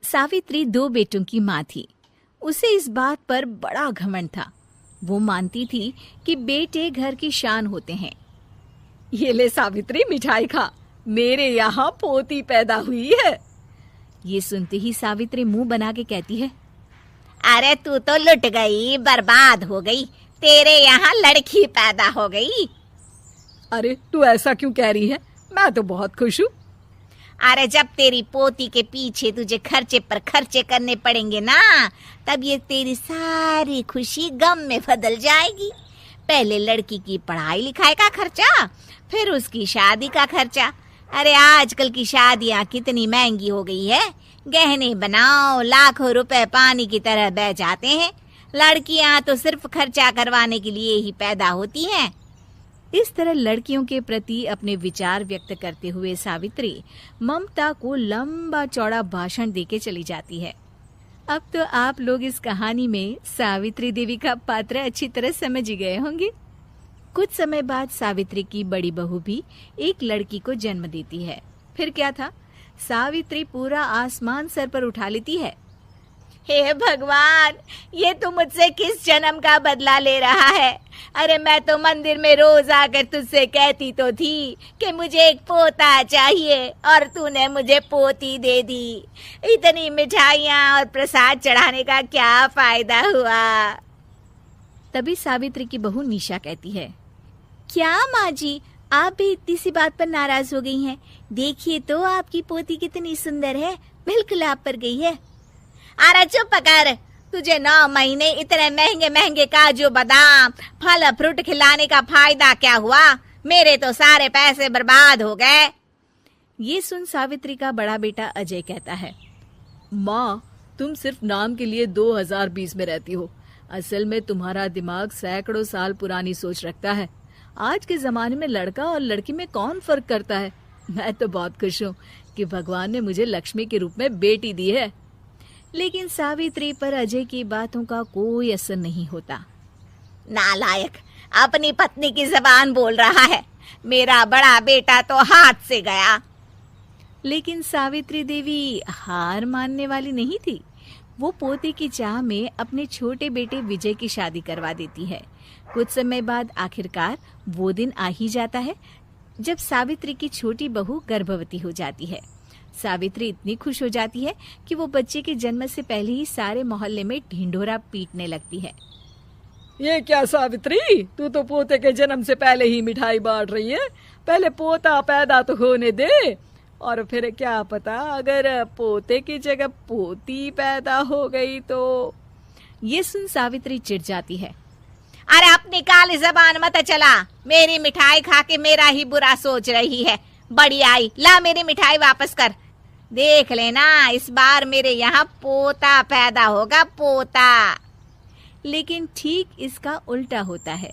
सावित्री 2 बेटों की माँ थी। उसे इस बात पर बड़ा घमंड था। वो मानती थी कि बेटे घर की शान होते हैं। ये ले सावित्री, मिठाई खा, मेरे यहाँ पोती पैदा हुई है। ये सुनते ही सावित्री मुंह बना के कहती है, अरे तू तो लुट गई, बर्बाद हो गई, तेरे यहाँ लड़की पैदा हो गई। अरे तू ऐसा क्यों कह रही है? मैं तो बहुत खुश हूँ। अरे जब तेरी पोती के पीछे तुझे खर्चे पर खर्चे करने पड़ेंगे ना, तब ये तेरी सारी खुशी गम में बदल जाएगी। पहले लड़की की पढ़ाई लिखाई का खर्चा, फिर उसकी शादी का खर्चा। अरे आजकल की शादियाँ कितनी महंगी हो गई है। गहने बनाओ, लाखों रुपए पानी की तरह बह जाते हैं। लड़कियाँ तो सिर्फ खर्चा करवाने के लिए ही पैदा होती हैं। इस तरह लड़कियों के प्रति अपने विचार व्यक्त करते हुए सावित्री ममता को लंबा चौड़ा भाषण देके चली जाती है। अब तो आप लोग इस कहानी में सावित्री देवी का पात्र अच्छी तरह समझ ही गए होंगे। कुछ समय बाद सावित्री की बड़ी बहू भी एक लड़की को जन्म देती है। फिर क्या था, सावित्री पूरा आसमान सर पर उठा लेती है। हे भगवान, ये तू मुझसे किस जन्म का बदला ले रहा है? अरे मैं तो मंदिर में रोज आकर तुझसे कहती तो थी कि मुझे एक पोता चाहिए, और तूने मुझे पोती दे दी। इतनी मिठाइयाँ और प्रसाद चढ़ाने का क्या फायदा हुआ? तभी सावित्री की बहू निशा कहती है, क्या माँ जी, आप भी इतनी सी बात पर नाराज हो गई हैं? देखिए तो आपकी पोती कितनी सुंदर है, बिल्कुल आप पर गई है। अरे चुप कर, तुझे 9 महीने इतने महंगे महंगे काजू बादाम फल फ्रूट खिलाने का फायदा क्या हुआ? मेरे तो सारे पैसे बर्बाद हो गए। ये सुन सावित्री का बड़ा बेटा अजय कहता है, माँ, तुम सिर्फ नाम के लिए 2020 में रहती हो। असल में तुम्हारा दिमाग सैकड़ों साल पुरानी सोच रखता है। आज के जमाने में लड़का और लड़की में कौन फर्क करता है? मैं तो बहुत खुश हूँ कि भगवान ने मुझे लक्ष्मी के रूप में बेटी दी है। लेकिन सावित्री पर अजय की बातों का कोई असर नहीं होता। नालायक, अपनी पत्नी की जबान बोल रहा है। मेरा बड़ा बेटा तो हाथ से गया। लेकिन सावित्री देवी हार मानने वाली नहीं थी। वो पोते की चाह में अपने छोटे बेटे विजय की शादी करवा देती है। कुछ समय बाद आखिरकार वो दिन आ ही जाता है जब सावित्री की छोटी बहू गर्भवती हो जाती है। सावित्री इतनी खुश हो जाती है कि वो बच्चे के जन्म से पहले ही सारे मोहल्ले में ढिंढोरा पीटने लगती है। ये क्या सावित्री, तू तो पोते के जन्म से पहले ही मिठाई बांट रही है। पहले पोता पैदा तो होने दे, और फिर क्या पता अगर पोते की जगह पोती पैदा हो गई तो। ये सुन सावित्री चिढ़ जाती है। अरे अपनी काली जबान मत चला। मेरी मिठाई खा के मेरा ही बुरा सोच रही है। बड़ी आई, ला मेरी मिठाई वापस कर। देख लेना, इस बार मेरे यहाँ पोता पैदा होगा, पोता। लेकिन ठीक इसका उल्टा होता है।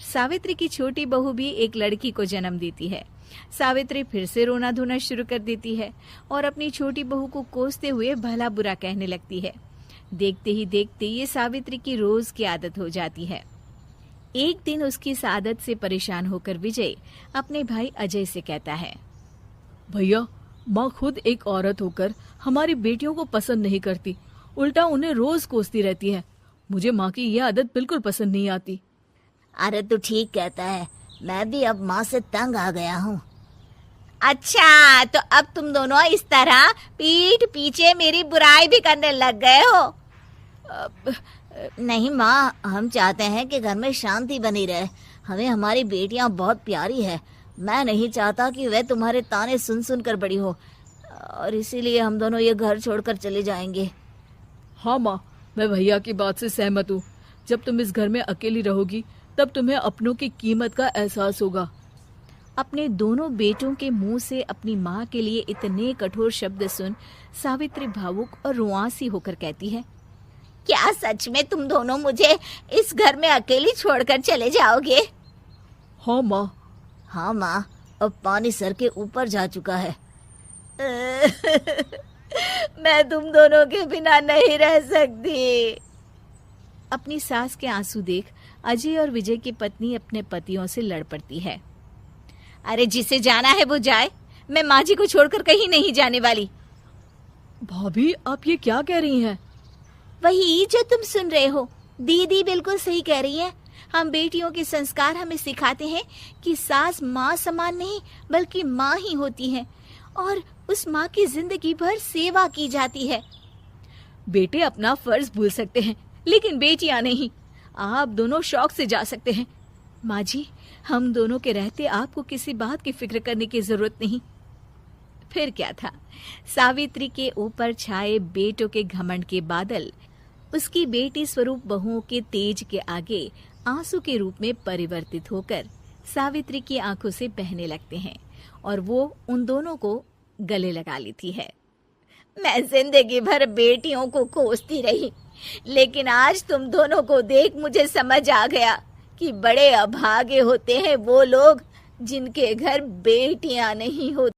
सावित्री की छोटी बहू भी एक लड़की को जन्म देती है। सावित्री फिर से रोना धोना शुरू कर देती है और अपनी छोटी बहू को कोसते हुए भला बुरा कहने लगती है। देखते ही देखते ये सावित्री की रोज की आदत हो जाती है। एक दिन उसकी इस आदत से परेशान होकर विजय अपने भाई अजय से कहता है, भैया, माँ खुद एक औरत होकर हमारी बेटियों को पसंद नहीं करती, उल्टा उन्हें रोज कोसती रहती है। मुझे माँ की यह आदत बिल्कुल पसंद नहीं आती। अरे तू ठीक कहता है, मैं भी अब माँ से तंग आ गया हूँ। अच्छा, तो अब तुम दोनों इस तरह पीठ पीछे मेरी बुराई भी करने लग गए हो? नहीं माँ, हम चाहते हैं कि घर में शांति बनी रहे। हमें हमारी बेटियाँ बहुत प्यारी है। मैं नहीं चाहता कि वह तुम्हारे ताने सुन सुन कर बड़ी हो, और इसीलिए हम दोनों ये घर छोड़कर चले जाएंगे। हाँ माँ, मैं भैया की बात से सहमत हूँ। जब तुम इस घर में अकेली रहोगी तब तुम्हें अपनों की कीमत का एहसास होगा। अपने दोनों बेटों के मुंह से अपनी माँ के लिए इतने कठोर शब्द सुन सावित्री भावुक और रुआंसी होकर कहती है, क्या सच में तुम दोनों मुझे इस घर में अकेली छोड़कर चले जाओगे? हाँ माँ। हाँ माँ, अब पानी सर के ऊपर जा चुका है। मैं तुम दोनों के बिना नहीं रह सकती। अपनी सास के आंसू देख अजय और विजय की पत्नी अपने पतियों से लड़ पड़ती है। अरे जिसे जाना है वो जाए, मैं माँ जी को छोड़कर कहीं नहीं जाने वाली। भाभी, आप ये क्या कह रही हैं? वही जो तुम सुन रहे हो, दीदी बिल्कुल सही कह रही है। हम बेटियों के संस्कार हमें सिखाते हैं कि सास माँ समान नहीं बल्कि माँ ही होती है और उस माँ की जिंदगी भर सेवा की जाती है। बेटे अपना फर्ज भूल सकते हैं, लेकिन बेटियां नहीं। आप दोनों शौक से जा सकते हैं। माँ जी, हम दोनों के रहते आपको किसी बात की फिक्र करने की जरूरत नहीं। फिर क्या था, सावित्री के ऊपर छाए बेटों के घमंड के बादल उसकी बेटी स्वरूप बहुओं के तेज के आगे आंसू के रूप में परिवर्तित होकर सावित्री की आंखों से बहने लगते हैं और वो उन दोनों को गले लगा लेती है। मैं जिंदगी भर बेटियों को कोसती रही, लेकिन आज तुम दोनों को देख मुझे समझ आ गया कि बड़े अभागे होते हैं वो लोग जिनके घर बेटियां नहीं होती।